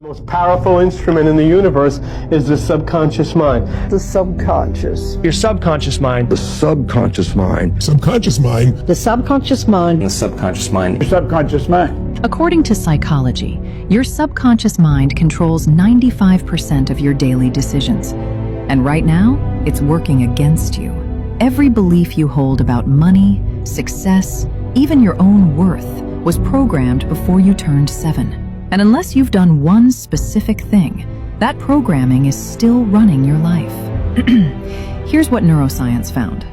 The most powerful instrument in the universe is the subconscious mind. The subconscious. Your subconscious mind. The subconscious mind. Subconscious mind. The subconscious mind. The subconscious mind. Your subconscious mind. According to psychology, your subconscious mind controls 95% of your daily decisions. And right now, it's working against you. Every belief you hold about money, success, even your own worth was programmed before you turned 7. And unless you've done one specific thing, that programming is still running your life. Here's what neuroscience found.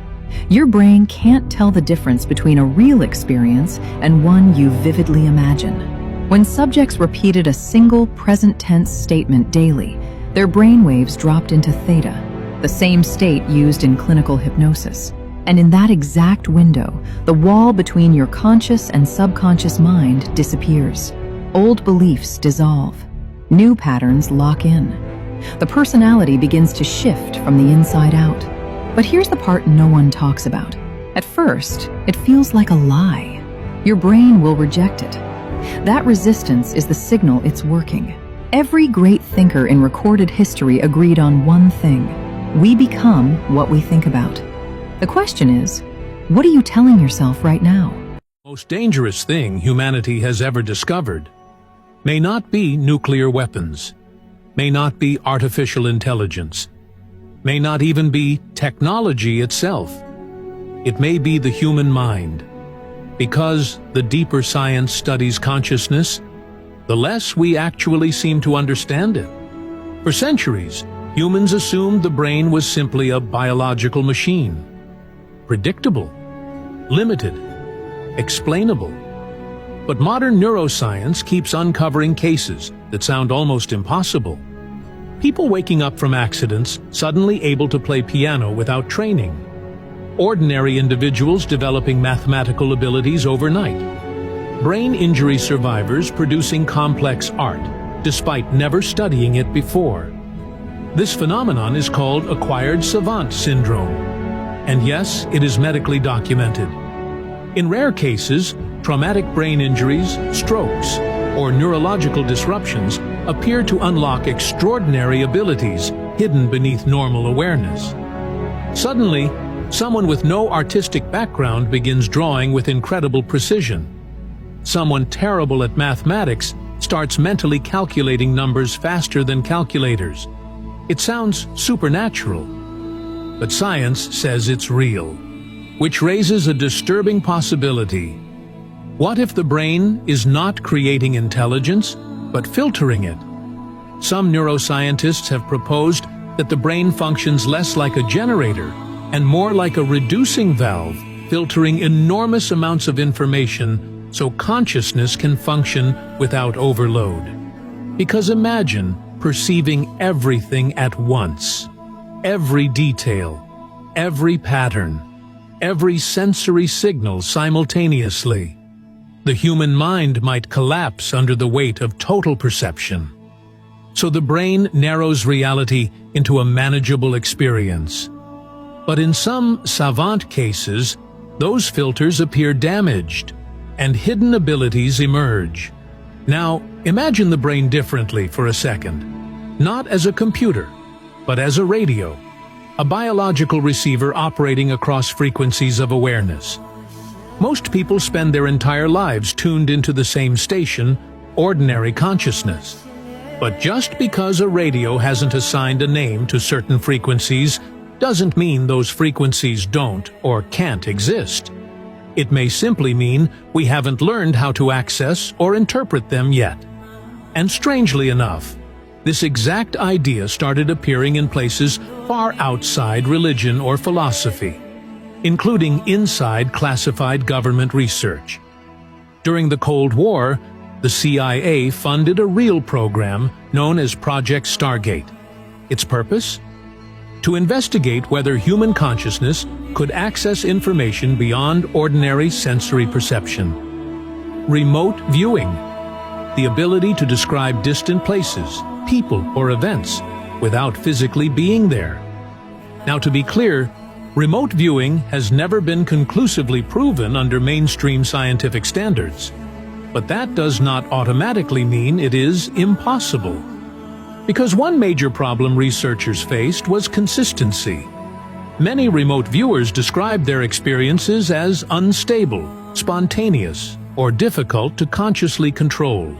Your brain can't tell the difference between a real experience and one you vividly imagine. When subjects repeated a single present tense statement daily, their brain waves dropped into theta, the same state used in clinical hypnosis. And in that exact window, the wall between your conscious and subconscious mind disappears. Old beliefs dissolve. New patterns lock in. The personality begins to shift from the inside out. But here's the part no one talks about. At first, it feels like a lie. Your brain will reject it. That resistance is the signal it's working. Every great thinker in recorded history agreed on one thing. We become what we think about. The question is, what are you telling yourself right now? The most dangerous thing humanity has ever discovered may not be nuclear weapons, may not be artificial intelligence, may not even be technology itself. It may be the human mind. Because the deeper science studies consciousness, the less we actually seem to understand it. For centuries, humans assumed the brain was simply a biological machine. Predictable, limited, explainable. But modern neuroscience keeps uncovering cases that sound almost impossible. People waking up from accidents, suddenly able to play piano without training. Ordinary individuals developing mathematical abilities overnight. Brain injury survivors producing complex art, despite never studying it before. This phenomenon is called acquired savant syndrome. And yes, it is medically documented. In rare cases, traumatic brain injuries, strokes, or neurological disruptions appear to unlock extraordinary abilities hidden beneath normal awareness. Suddenly, someone with no artistic background begins drawing with incredible precision. Someone terrible at mathematics starts mentally calculating numbers faster than calculators. It sounds supernatural, but science says it's real, which raises a disturbing possibility. What if the brain is not creating intelligence, but filtering it? Some neuroscientists have proposed that the brain functions less like a generator and more like a reducing valve, filtering enormous amounts of information so consciousness can function without overload. Because imagine perceiving everything at once. Every detail, every pattern, every sensory signal simultaneously. The human mind might collapse under the weight of total perception. So the brain narrows reality into a manageable experience. But in some savant cases, those filters appear damaged, and hidden abilities emerge. Now, imagine the brain differently for a second. Not as a computer, but as a radio, a biological receiver operating across frequencies of awareness. Most people spend their entire lives tuned into the same station, ordinary consciousness. But just because a radio hasn't assigned a name to certain frequencies doesn't mean those frequencies don't or can't exist. It may simply mean we haven't learned how to access or interpret them yet. And strangely enough, this exact idea started appearing in places far outside religion or philosophy, including inside classified government research. During the Cold War, the CIA funded a real program known as Project Stargate. Its purpose? To investigate whether human consciousness could access information beyond ordinary sensory perception. Remote viewing, the ability to describe distant places, people, or events without physically being there. Now, to be clear, remote viewing has never been conclusively proven under mainstream scientific standards. But that does not automatically mean it is impossible. Because one major problem researchers faced was consistency. Many remote viewers described their experiences as unstable, spontaneous, or difficult to consciously control.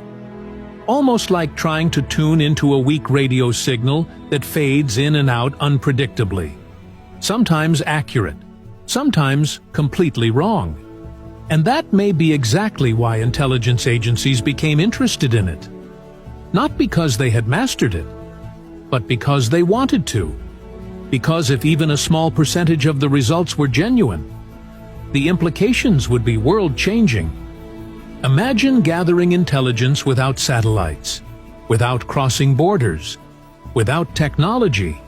Almost like trying to tune into a weak radio signal that fades in and out unpredictably. Sometimes accurate, sometimes completely wrong. And that may be exactly why intelligence agencies became interested in it. Not because they had mastered it, but because they wanted to. Because if even a small percentage of the results were genuine, the implications would be world-changing. Imagine gathering intelligence without satellites, without crossing borders, without technology.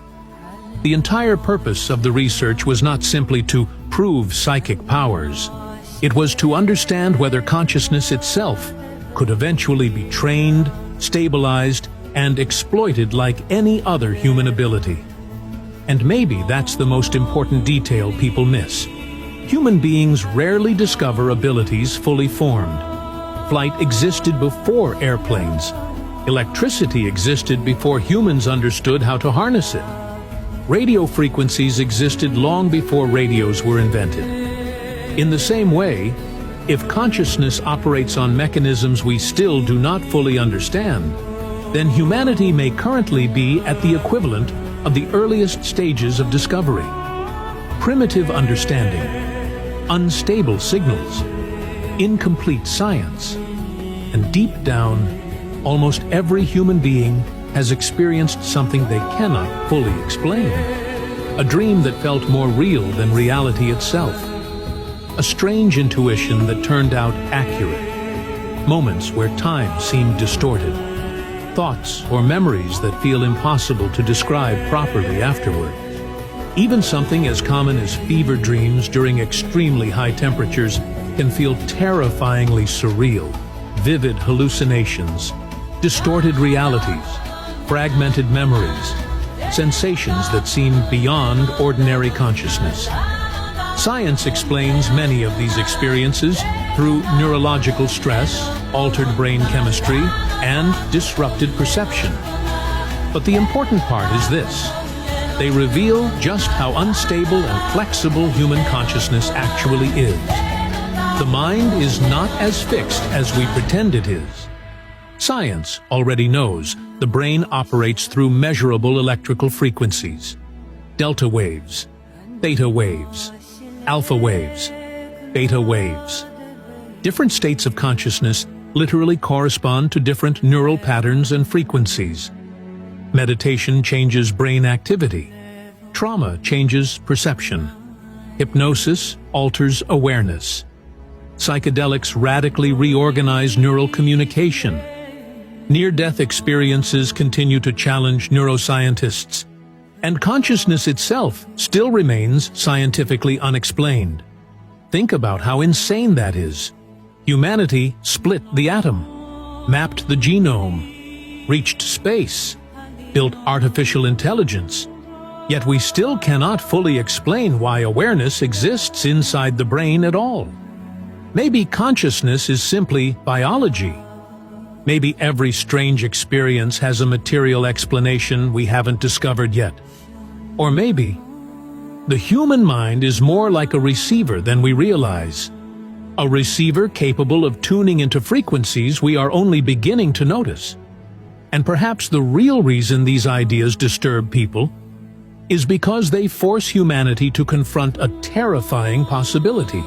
The entire purpose of the research was not simply to prove psychic powers. It was to understand whether consciousness itself could eventually be trained, stabilized, and exploited like any other human ability. And maybe that's the most important detail people miss. Human beings rarely discover abilities fully formed. Flight existed before airplanes. Electricity existed before humans understood how to harness it. Radio frequencies existed long before radios were invented. In the same way, if consciousness operates on mechanisms we still do not fully understand, then humanity may currently be at the equivalent of the earliest stages of discovery. Primitive understanding, unstable signals, incomplete science, and deep down, almost every human being has experienced something they cannot fully explain. A dream that felt more real than reality itself. A strange intuition that turned out accurate. Moments where time seemed distorted. Thoughts or memories that feel impossible to describe properly afterward. Even something as common as fever dreams during extremely high temperatures can feel terrifyingly surreal. Vivid hallucinations, distorted realities, fragmented memories, sensations that seem beyond ordinary consciousness. Science explains many of these experiences through neurological stress, altered brain chemistry, and disrupted perception. But the important part is this. They reveal just how unstable and flexible human consciousness actually is. The mind is not as fixed as we pretend it is. Science already knows the brain operates through measurable electrical frequencies. Delta waves, theta waves, alpha waves, beta waves. Different states of consciousness literally correspond to different neural patterns and frequencies. Meditation changes brain activity. Trauma changes perception. Hypnosis alters awareness. Psychedelics radically reorganize neural communication. Near-death experiences continue to challenge neuroscientists. And consciousness itself still remains scientifically unexplained. Think about how insane that is. Humanity split the atom, mapped the genome, reached space, built artificial intelligence. Yet we still cannot fully explain why awareness exists inside the brain at all. Maybe consciousness is simply biology. Maybe every strange experience has a material explanation we haven't discovered yet. Or maybe the human mind is more like a receiver than we realize. A receiver capable of tuning into frequencies we are only beginning to notice. And perhaps the real reason these ideas disturb people is because they force humanity to confront a terrifying possibility.